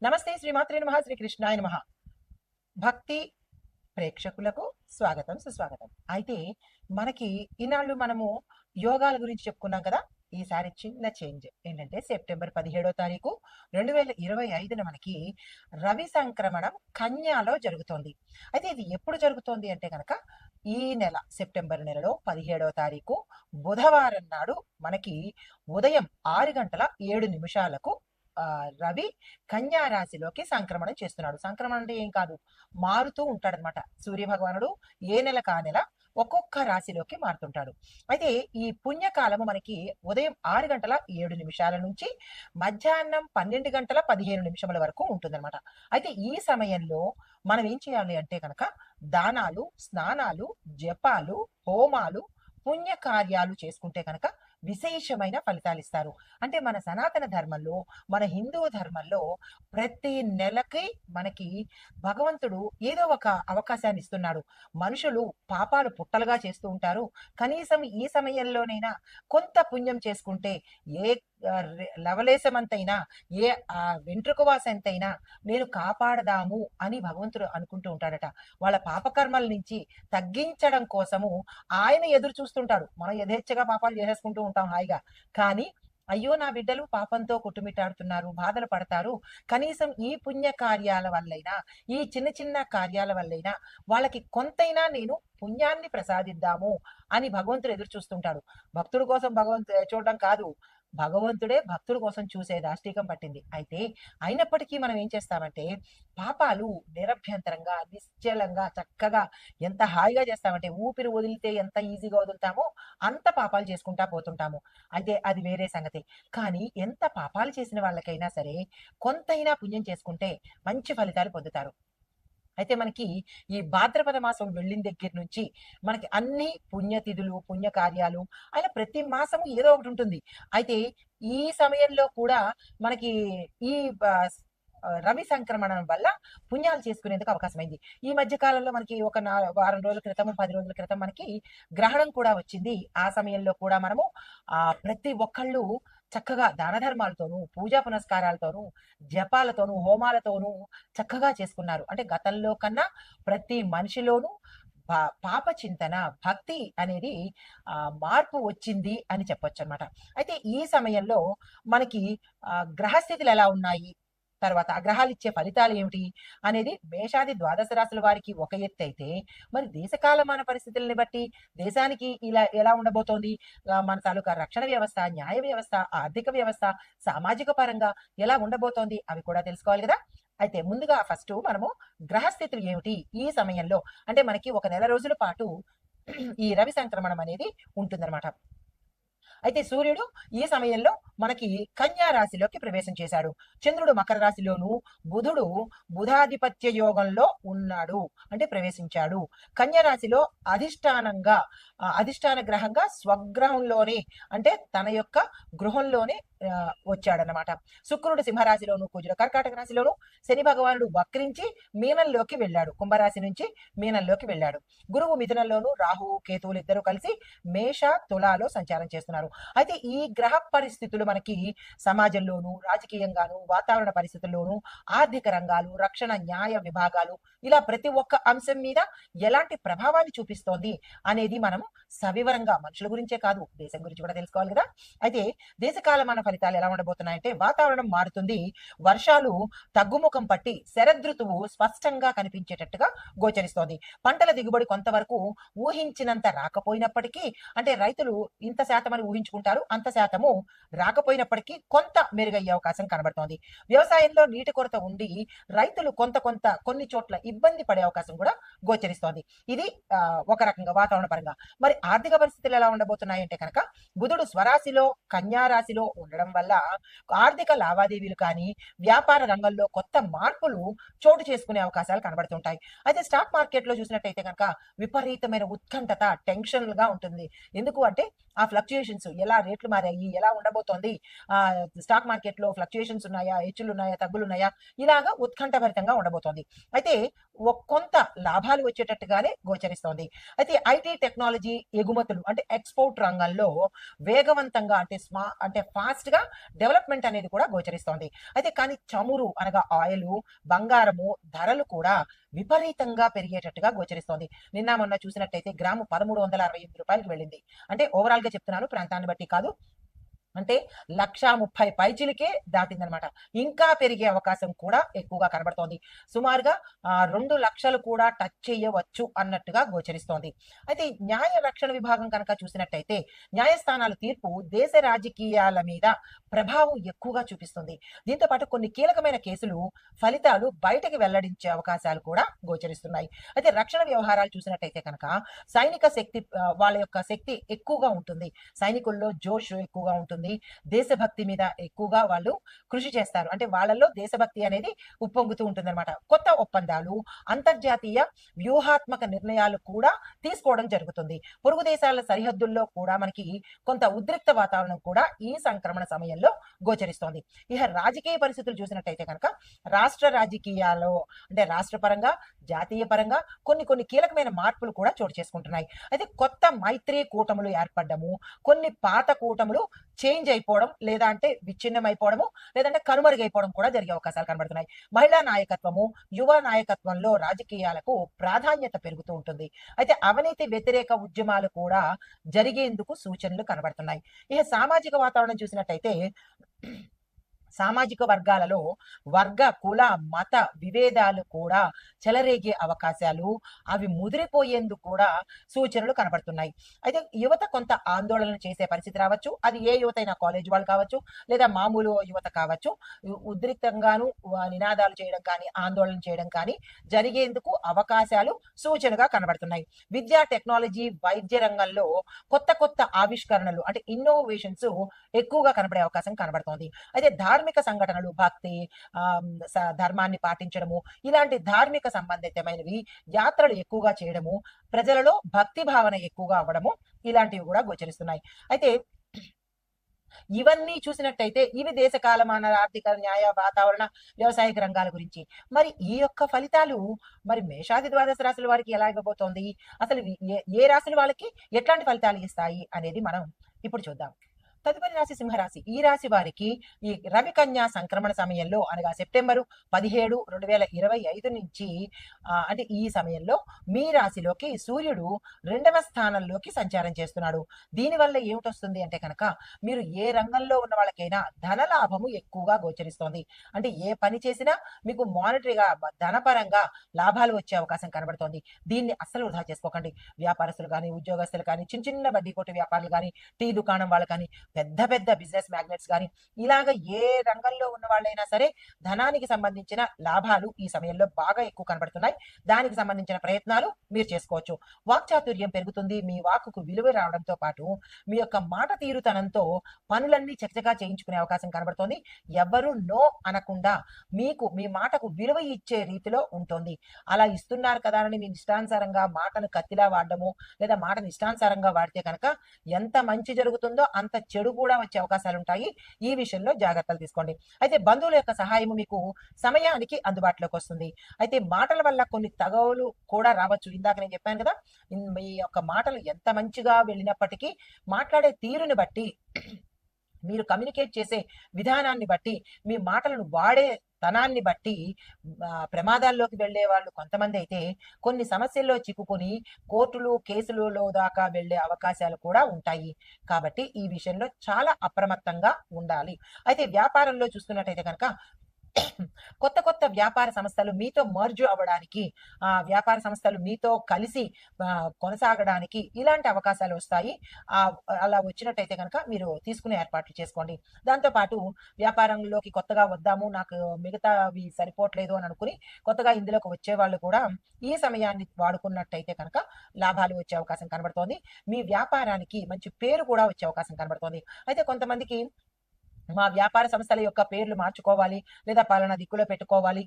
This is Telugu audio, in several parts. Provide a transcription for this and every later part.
నమస్తే శ్రీమాత్రే నమః శ్రీకృష్ణాయ నమః. భక్తి ప్రేక్షకులకు స్వాగతం సుస్వాగతం. అయితే మనకి ఈనాళ్ళు మనము యోగాల గురించి చెప్పుకున్నాం కదా. ఈసారి చిన్న చేంజ్ ఏంటంటే సెప్టెంబర్ 17వ తారీఖు 2025న మనకి రవి సంక్రమణం కన్యాలో జరుగుతోంది. అయితే ఇది ఎప్పుడు జరుగుతోంది అంటే కనుక ఈ నెల సెప్టెంబర్ నెలలో 17వ తారీఖు బుధవారం నాడు మనకి ఉదయం 6 గంటల 7 నిమిషాలకు రవి కన్యా రాశిలోకి సంక్రమణం చేస్తున్నాడు. సంక్రమణం అంటే ఏం కాదు, మారుతూ ఉంటాడనమాట. సూర్య భగవానుడు ఏ నెల కా నెల ఒక్కొక్క రాశిలోకి మారుతుంటాడు. అయితే ఈ పుణ్యకాలము మనకి ఉదయం 6 గంటల 7 నిమిషాల నుంచి మధ్యాహ్నం 12 గంటల 15 నిమిషముల వరకు ఉంటుందన్నమాట. అయితే ఈ సమయంలో మనం ఏం చేయాలి అంటే కనుక దానాలు, స్నానాలు, జపాలు, హోమాలు, పుణ్య కార్యాలు చేసుకుంటే కనుక విశేషమైన ఫలితాలు ఇస్తారు. అంటే మన సనాతన ధర్మంలో, మన హిందూ ధర్మంలో ప్రతి నెలకి మనకి భగవంతుడు ఏదో ఒక అవకాశాన్ని ఇస్తున్నాడు. మనుషులు పాపాలు పుట్టలుగా చేస్తూ ఉంటారు. కనీసం ఈ సమయంలోనైనా కొంత పుణ్యం చేసుకుంటే ఏ లవలేశమంతైనా, ఏ వెంట్రుక వాసంతైనా నేను కాపాడదాము అని భగవంతుడు అనుకుంటూ ఉంటాడట. వాళ్ళ పాపకర్మల నుంచి తగ్గించడం కోసము ఆయన ఎదురు చూస్తుంటాడు. మనం యథేచ్ఛగా పాపాలు చేసేసుకుంటూ ఉంటాం హాయిగా. కానీ అయ్యో నా బిడ్డలు పాపంతో కొట్టుమిట్టాడుతున్నారు, బాధలు పడతారు, కనీసం ఈ పుణ్య కార్యాల వల్లైనా, ఈ చిన్న చిన్న కార్యాల వల్లైనా వాళ్ళకి కొంతైనా నేను పుణ్యాన్ని ప్రసాదిద్దాము అని భగవంతుడు ఎదురు చూస్తుంటాడు. భక్తుడి కోసం భగవంతుడు చూడడం కాదు, భగవంతుడే భక్తుడి కోసం చూసే దాష్టీకం పట్టింది. అయితే అయినప్పటికీ మనం ఏం చేస్తామంటే పాపాలు నిరభ్యంతరంగా, నిశ్చలంగా, చక్కగా ఎంత హాయిగా చేస్తామంటే ఊపిరి వదిలితే ఎంత ఈజీగా వదులుతామో అంత పాపాలు చేసుకుంటా పోతుంటాము. అయితే అది వేరే సంగతి. కానీ ఎంత పాపాలు చేసిన వాళ్ళకైనా సరే కొంతైనా పుణ్యం చేసుకుంటే మంచి ఫలితాలు పొందుతారు. అయితే మనకి ఈ భాద్రపద మాసం వెళ్ళిన దగ్గర నుంచి మనకి అన్ని పుణ్యతిథులు, పుణ్య కార్యాలు అలా ప్రతి మాసము ఏదో ఒకటి ఉంటుంది. అయితే ఈ సమయంలో కూడా మనకి ఈ రవి సంక్రమణం వల్ల పుణ్యాలు చేసుకునేందుకు అవకాశమైంది. ఈ మధ్య కాలంలో మనకి ఒక వారం రోజుల క్రితం, 10 రోజుల క్రితం మనకి గ్రహణం కూడా వచ్చింది. ఆ సమయంలో కూడా మనము ప్రతి ఒక్కళ్ళు చక్కగా దాన ధర్మాలతోనూ, పూజా పునస్కారాలతోనూ, జపాలతోనూ, హోమాలతోనూ చక్కగా చేసుకున్నారు. అంటే గతంలో కన్నా ప్రతి మనిషిలోనూ పాప చింతన, భక్తి అనేది మార్పు వచ్చింది అని చెప్పొచ్చు అనమాట. అయితే ఈ సమయంలో మనకి గ్రహస్థితులు ఎలా ఉన్నాయి, తర్వాత ఆ గ్రహాలు ఇచ్చే ఫలితాలు ఏమిటి అనేది మేషాది ద్వాదశ రాశుల వారికి ఒక ఎత్తు అయితే, మరి దేశకాలమాన పరిస్థితుల్ని బట్టి దేశానికి ఇలా ఎలా ఉండబోతోంది, మన తాలూకా రక్షణ వ్యవస్థ, న్యాయ వ్యవస్థ, ఆర్థిక వ్యవస్థ, సామాజిక పరంగా ఎలా ఉండబోతోంది అవి కూడా తెలుసుకోవాలి కదా. అయితే ముందుగా ఫస్ట్ మనము గ్రహస్థితులు ఏమిటి ఈ సమయంలో అంటే మనకి ఒక నెల రోజుల పాటు ఈ రవి సంక్రమణం అనేది ఉంటుందన్నమాట. అయితే సూర్యుడు ఈ సమయంలో మనకి కన్యా రాశిలోకి ప్రవేశం చేశాడు. చంద్రుడు మకర రాశిలోను, బుధుడు బుధాధిపత్య యోగంలో ఉన్నాడు అంటే ప్రవేశించాడు. కన్యా రాశిలో అధిష్టాన గ్రహంగా స్వగ్రహంలోనే అంటే తన యొక్క గృహంలోనే వచ్చాడనమాట. శుక్రుడు సింహరాశిలోను, కుజుడు కర్కాటక రాశిలోను, శని భగవానుడు వక్రించి మీనంలోకి వెళ్ళాడు. కుంభరాశి నుంచి మీనంలోకి వెళ్ళాడు. గురువు మిథునంలోను, రాహువు కేతువులు ఇద్దరు కలిసి మేష తులాలో సంచారం చేస్తున్నారు. అయితే ఈ గ్రహ పరిస్థితులు మనకి సమాజంలోను, రాజకీయంగాను, వాతావరణ పరిస్థితుల్లోనూ, ఆర్థిక రంగాలు, రక్షణ, న్యాయ విభాగాలు ఇలా ప్రతి ఒక్క అంశం మీద ఎలాంటి ప్రభావాన్ని చూపిస్తోంది అనేది మనం సవివరంగా మనుషుల గురించే కాదు దేశం గురించి కూడా తెలుసుకోవాలి కదా. అయితే దేశకాలమాన ఫలితాలు ఎలా ఉండబోతున్నాయంటే వాతావరణం మారుతుంది, వర్షాలు తగ్గుముఖం పట్టి శరదృతువు స్పష్టంగా కనిపించేటట్టుగా గోచరిస్తోంది. పంటల దిగుబడి కొంతవరకు ఊహించినంత రాకపోయినప్పటికీ అంటే రైతులు ఇంత శాతం అని ఊహించుకుంటారు, అంత శాతము రాకపోయినప్పటికీ కొంత మెరుగయ్యే అవకాశం కనబడుతోంది. వ్యవసాయంలో నీటి కొరత ఉండి రైతులు కొన్ని చోట్ల ఇబ్బంది పడే అవకాశం కూడా గోచరిస్తోంది. ఇది ఒక రకంగా వాతావరణ పరంగా. మరి ఆర్థిక పరిస్థితులు ఎలా ఉండబోతున్నాయంటే కనుక బుధుడు స్వరాశిలో కన్యా రాశిలో ఉండడం వల్ల ఆర్థిక లావాదేవీలు కానీ, వ్యాపార రంగంలో కొత్త మార్పులు చోటు చేసుకునే అవకాశాలు కనబడుతుంటాయి. అయితే స్టాక్ మార్కెట్ లో చూసినట్టయితే కనుక విపరీతమైన ఉత్కంఠత, టెన్షన్లుగా ఉంటుంది. ఎందుకు అంటే ఆ ఫ్లక్చుయేషన్స్ ఎలా రేట్లు మారాయి, ఎలా ఉండబోతోంది, స్టాక్ మార్కెట్ లో ఫ్లక్చుయేషన్స్ ఉన్నాయా, హెచ్చులు ఉన్నాయా, తగ్గులు ఉన్నాయా, ఇలాగా ఉత్కంఠభరితంగా ఉండబోతోంది. అయితే కొంత లాభాలు వచ్చేటట్టుగానే గోచరిస్తోంది. అయితే ఐటీ టెక్నాలజీ ఎగుమతులు అంటే ఎక్స్పోర్ట్ రంగంలో వేగవంతంగా అంటే ఫాస్ట్ గా డెవలప్మెంట్ అనేది కూడా గోచరిస్తోంది. అయితే కానీ చమురు అనగా ఆయిల్, బంగారము ధరలు కూడా విపరీతంగా పెరిగేటట్టుగా గోచరిస్తోంది. నిన్న మొన్న చూసినట్టయితే గ్రాము 1368 రూపాయలకు వెళ్ళింది. అంటే ఓవరాల్ గా చెప్తున్నాను, ప్రాంతాన్ని బట్టి కాదు. అంటే 1,30,000 పైచిలకే దాటిందనమాట. ఇంకా పెరిగే అవకాశం కూడా ఎక్కువగా కనబడుతోంది. సుమారుగా 2 లక్షలు కూడా టచ్ చేయవచ్చు అన్నట్టుగా గోచరిస్తోంది. అయితే న్యాయ రక్షణ విభాగం కనుక చూసినట్టయితే న్యాయస్థానాల తీర్పు దేశ రాజకీయాల మీద ప్రభావం ఎక్కువగా చూపిస్తుంది. దీంతో పాటు కొన్ని కీలకమైన కేసులు ఫలితాలు బయటకు వెల్లడించే అవకాశాలు కూడా గోచరిస్తున్నాయి. అయితే రక్షణ వ్యవహారాలు చూసినట్టయితే కనుక సైనిక శక్తి, వాళ్ళ యొక్క శక్తి ఎక్కువగా ఉంటుంది. సైనికుల్లో జోష్ ఎక్కువగా ఉంటుంది. దేశభక్తి మీద ఎక్కువగా వాళ్ళు కృషి చేస్తారు. అంటే వాళ్ళల్లో దేశభక్తి అనేది ఉప్పొంగుతూ ఉంటుందన్నమాట. కొత్త ఒప్పందాలు, అంతర్జాతీయ వ్యూహాత్మక నిర్ణయాలు కూడా తీసుకోవడం జరుగుతుంది. పొరుగు దేశాల సరిహద్దుల్లో కూడా మనకి కొంత ఉద్రిక్త వాతావరణం కూడా ఈ సంక్రమణ సమయంలో గోచరిస్తోంది. ఇక రాజకీయ పరిస్థితులు చూసినట్టయితే కనుక రాష్ట్ర రాజకీయాల్లో అంటే రాష్ట్ర పరంగా, జాతీయ పరంగా కొన్ని కీలకమైన మార్పులు కూడా చోటు చేసుకుంటున్నాయి. అయితే కొత్త మైత్రి కూటములు ఏర్పడము, కొన్ని పాత కూటములు చేంజ్ అయిపోవడం, లేదా అంటే విచ్ఛిన్నం అయిపోవడము, లేదంటే కనుమరుగైపోవడం కూడా జరిగే అవకాశాలు కనబడుతున్నాయి. మహిళా నాయకత్వము, యువ నాయకత్వంలో రాజకీయాలకు ప్రాధాన్యత పెరుగుతూ ఉంటుంది. అయితే అవినీతి వ్యతిరేక ఉద్యమాలు కూడా జరిగేందుకు సూచనలు కనబడుతున్నాయి. ఇక సామాజిక వాతావరణం చూసినట్టయితే సామాజిక వర్గాలలో వర్గ, కుల, మత విభేదాలు కూడా చెలరేగే అవకాశాలు, అవి ముదిరిపోయేందుకు కూడా సూచనలు కనబడుతున్నాయి. అయితే యువత కొంత ఆందోళన చేసే పరిస్థితి రావచ్చు. అది ఏ యువత అయినా, కాలేజ్ వాళ్ళు కావచ్చు, లేదా మామూలు యువత కావచ్చు. ఉద్రిక్తంగాను నినాదాలు చేయడం కానీ, ఆందోళన చేయడం కానీ జరిగేందుకు అవకాశాలు సూచనగా కనబడుతున్నాయి. విద్యా, టెక్నాలజీ, వైద్య రంగంలో కొత్త ఆవిష్కరణలు అంటే ఇన్నోవేషన్స్ ఎక్కువగా కనబడే అవకాశం కనబడుతోంది. అయితే ధార్మిక సంఘటనలు, భక్తి, ధర్మాన్ని పాటించడము, ఇలాంటి ధార్మిక సంబంధితమైనవి యాత్రలు ఎక్కువగా చేయడము, ప్రజలలో భక్తి భావన ఎక్కువగా అవ్వడము, ఇలాంటివి కూడా గోచరిస్తున్నాయి. అయితే ఇవన్నీ చూసినట్టయితే ఇవి దేశ కాలమాన ఆర్థిక, న్యాయ, వాతావరణ, వ్యవసాయక రంగాల గురించి. మరి ఈ యొక్క ఫలితాలు మరి మేషాది ద్వాదశ రాశుల వారికి ఎలా ఇవ్వబోతోంది, అసలు ఏ రాశుల వాళ్ళకి ఎట్లాంటి ఫలితాలు ఇస్తాయి అనేది మనం ఇప్పుడు చూద్దాం. తదుపరి రాశి సింహరాశి. ఈ రాశి వారికి ఈ రవి కన్యా సంక్రమణ సమయంలో అనగా సెప్టెంబరు 17, 2025 నుంచి అంటే ఈ సమయంలో మీ రాశిలోకి సూర్యుడు 2వ స్థానంలోకి సంచారం చేస్తున్నాడు. దీనివల్ల ఏమిటొస్తుంది అంటే కనుక మీరు ఏ రంగంలో ఉన్న వాళ్ళకైనా ధన లాభము ఎక్కువగా గోచరిస్తోంది. అంటే ఏ పని చేసినా మీకు మానిటరీగా, ధనపరంగా లాభాలు వచ్చే అవకాశం కనబడుతోంది. దీన్ని అస్సలు వృధా చేసుకోకండి. వ్యాపారస్తులు కానీ, ఉద్యోగస్తులు కానీ, చిన్న వడ్డీ కొట్టు వ్యాపారులు కానీ, టీ దుకాణం వాళ్ళు కానీ, పెద్ద బిజినెస్ మ్యాగ్నెట్స్ కానీ, ఇలాగ ఏ రంగంలో ఉన్న వాళ్ళైనా సరే ధనానికి సంబంధించిన లాభాలు ఈ సమయంలో బాగా ఎక్కువ కనబడుతున్నాయి. దానికి సంబంధించిన ప్రయత్నాలు మీరు చేసుకోవచ్చు. వాక్చాతుర్యం పెరుగుతుంది. మీ వాక్కుకు విలువ రావడంతో పాటు మీ యొక్క మాట తీరుతనంతో పనులన్నీ చకచకా చేయించుకునే అవకాశం కనబడుతోంది. ఎవరు నో అనకుండా మీకు మీ మాటకు విలువ ఇచ్చే రీతిలో ఉంటుంది. అలా ఇస్తున్నారు కదా అని మీ ఇష్టానుసారంగా మాటను కత్తిలా వాడడము, లేదా మాటను ఇష్టానుసారంగా వాడితే కనుక ఎంత మంచి జరుగుతుందో అంత చెడు కూడా వచ్చే అవకాశాలు ఉంటాయి. ఈ విషయంలో జాగ్రత్తలు తీసుకోండి. అయితే బంధువుల యొక్క సహాయం మీకు సమయానికి అందుబాటులోకి వస్తుంది. అయితే మాటల వల్ల కొన్ని తగవులు కూడా రావచ్చు. ఇందాక నేను చెప్పాను కదా, మీ యొక్క మాటలు ఎంత మంచిగా వెళ్ళినప్పటికీ మాట్లాడే తీరుని బట్టి, మీరు కమ్యూనికేట్ చేసే విధానాన్ని బట్టి, మీ మాటలను వాడే తనాన్ని బట్టి ప్రమాదాల్లోకి వెళ్లే వాళ్ళు కొంతమంది అయితే కొన్ని సమస్యల్లో చిక్కుకొని కోర్టులు, కేసులలో దాకా వెళ్లే అవకాశాలు కూడా ఉంటాయి. కాబట్టి ఈ విషయంలో చాలా అప్రమత్తంగా ఉండాలి. అయితే వ్యాపారంలో చూస్తున్నట్టయితే కనుక కొత్త వ్యాపార సంస్థలు మీతో మర్జ్ అవ్వడానికి, వ్యాపార సంస్థలు మీతో కలిసి కొనసాగడానికి ఇలాంటి అవకాశాలు వస్తాయి. అలా వచ్చినట్టయితే కనుక మీరు తీసుకునే ఏర్పాట్లు చేసుకోండి. దాంతోపాటు వ్యాపారంలోకి కొత్తగా వద్దాము, నాకు మిగతావి సరిపోవట్లేదు అని అనుకుని కొత్తగా ఇందులోకి వచ్చే వాళ్ళు కూడా ఈ సమయాన్ని వాడుకున్నట్టయితే కనుక లాభాలు వచ్చే అవకాశం కనబడుతోంది. మీ వ్యాపారానికి మంచి పేరు కూడా వచ్చే అవకాశం కనబడుతోంది. అయితే కొంతమందికి మా వ్యాపార సంస్థల యొక్క పేర్లు మార్చుకోవాలి, లేదా పలానా దిక్కులో పెట్టుకోవాలి,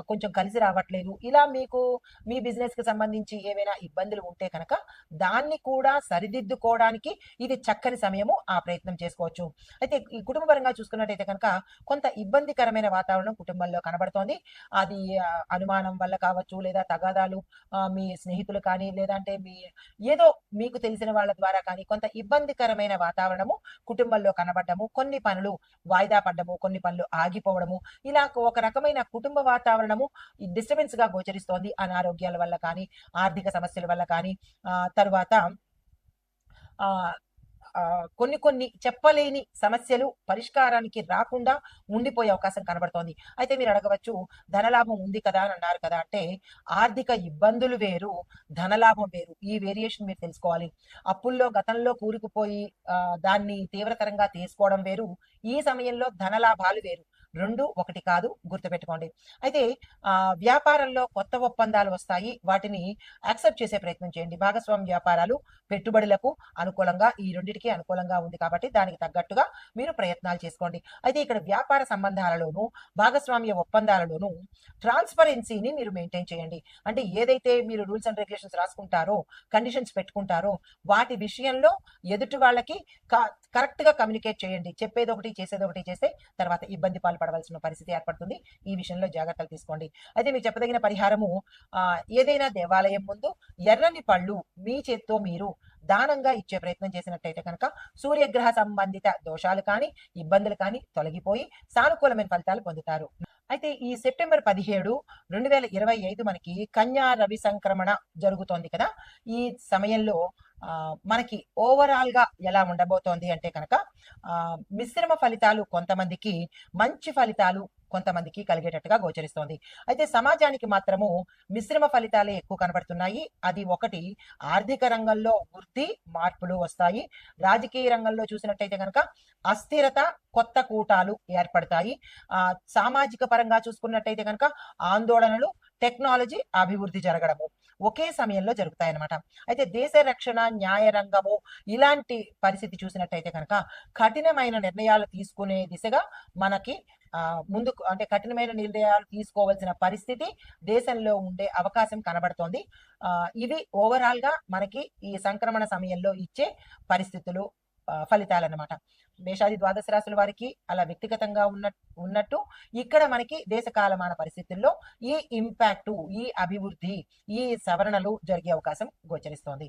కొంచెం కలిసి రావట్లేదు, ఇలా మీకు మీ బిజినెస్ కి సంబంధించి ఏవైనా ఇబ్బందులు ఉంటే కనుక దాన్ని కూడా సరిదిద్దుకోవడానికి ఇది చక్కని సమయము. ఆ ప్రయత్నం చేసుకోవచ్చు. అయితే ఈ కుటుంబ పరంగా చూసుకున్నట్టయితే కనుక కొంత ఇబ్బందికరమైన వాతావరణం కుటుంబంలో కనబడుతోంది. అది అనుమానం వల్ల కావచ్చు, లేదా తగాదాలు, మీ స్నేహితులు కానీ, లేదంటే మీ ఏదో మీకు తెలిసిన వాళ్ళ ద్వారా కానీ కొంత ఇబ్బందికరమైన వాతావరణము కుటుంబంలో కనబడము, కొన్ని పనులు వాయిదా పడ్డము, కొన్ని పనులు ఆగిపోవడము, ఇలా ఒక రకమైన కుటుంబ వాతావరణము డిస్టర్బెన్స్ గా గోచరిస్తోంది. అనారోగ్యాల వల్ల కానీ, ఆర్థిక సమస్యల వల్ల కానీ, తరువాత ఆ కొన్ని కొన్ని చెప్పలేని సమస్యలు పరిష్కారానికి రాకుండా ఉండిపోయే అవకాశం కనబడుతోంది. అయితే మీరు అడగవచ్చు, ధనలాభం ఉంది కదా అని అన్నారు కదా అంటే, ఆర్థిక ఇబ్బందులు వేరు, ధనలాభం వేరు. ఈ వేరియేషన్ మీరు తెలుసుకోవాలి. అప్పుల్లో గతంలో కూరుకుపోయి దాన్ని తీవ్రతరంగా తీసుకోవడం వేరు, ఈ సమయంలో ధనలాభాలు వేరు. రెండు ఒకటి కాదు, గుర్తుపెట్టుకోండి. అయితే వ్యాపారంలో కొత్త ఒప్పందాలు వస్తాయి, వాటిని యాక్సెప్ట్ చేసే ప్రయత్నం చేయండి. భాగస్వామ్య వ్యాపారాలు పెట్టుబడులకు అనుకూలంగా, ఈ రెండింటికి అనుకూలంగా ఉంది కాబట్టి దానికి తగ్గట్టుగా మీరు ప్రయత్నాలు చేసుకోండి. అయితే ఇక్కడ వ్యాపార సంబంధాలలోనూ భాగస్వామ్య ఒప్పందాలలోనూ ట్రాన్స్పరెన్సీని మీరు మెయింటైన్ చేయండి. అంటే ఏదైతే మీరు రూల్స్ అండ్ రెగ్యులేషన్స్ రాసుకుంటారో, కండిషన్స్ పెట్టుకుంటారో, వాటి విషయంలో ఎదుటి వాళ్ళకి కరెక్ట్ గా కమ్యూనికేట్ చేయండి. చెప్పేది ఒకటి చేసేది ఒకటి చేస్తే తర్వాత ఇబ్బంది పాల్పడవలసిన పరిస్థితి ఏర్పడుతుంది. ఈ విషయంలో జాగ్రత్తలు తీసుకోండి. అయితే మీకు చెప్పదగిన పరిహారము, ఏదైనా దేవాలయం ముందు ఎర్రని పళ్ళు మీ చేత్తో మీరు దానంగా ఇచ్చే ప్రయత్నం చేసినట్టయితే కనుక సూర్యగ్రహ సంబంధిత దోషాలు కానీ, ఇబ్బందులు కానీ తొలగిపోయి సానుకూలమైన ఫలితాలు పొందుతారు. అయితే ఈ సెప్టెంబర్ 17, 2025 మనకి కన్యా రవి సంక్రమణ జరుగుతోంది కదా. ఈ సమయంలో మనకి ఓవరాల్ గా ఎలా ఉండబోతోంది అంటే కనుక మిశ్రమ ఫలితాలు కొంతమందికి, మంచి ఫలితాలు కొంతమందికి కలిగేటట్టుగా గోచరిస్తోంది. అయితే సమాజానికి మాత్రము మిశ్రమ ఫలితాలే ఎక్కువ కనబడుతున్నాయి. అది ఒకటి, ఆర్థిక రంగంలో వృద్ధి మార్పులు వస్తాయి. రాజకీయ రంగంలో చూసినట్టయితే కనుక అస్థిరత, కొత్త కూటాలు ఏర్పడతాయి. సామాజిక పరంగా చూసుకున్నట్టయితే కనుక ఆందోళనలు, టెక్నాలజీ అభివృద్ధి జరగడము ఒకే సమయంలో జరుగుతాయన్నమాట. అయితే దేశ రక్షణ, న్యాయ రంగము ఇలాంటి పరిస్థితి చూసినట్టయితే కనుక కఠినమైన నిర్ణయాలు తీసుకునే దిశగా మనకి ముందుకు, అంటే కఠినమైన నిర్ణయాలు తీసుకోవాల్సిన పరిస్థితి దేశంలో ఉండే అవకాశం కనబడుతోంది. ఇవి ఓవరాల్ గా మనకి ఈ సంక్రమణ సమయంలో ఇచ్చే పరిస్థితులు, ఫలితాలన్నమాట. మేషాది ద్వాదశ రాశుల వారికి అలా వ్యక్తిగతంగా ఉన్నట్టు ఇక్కడ మనకి దేశ కాలమాన పరిస్థితుల్లో ఈ ఇంపాక్టు, ఈ అభివృద్ధి, ఈ సవరణలు జరిగే అవకాశం గోచరిస్తోంది.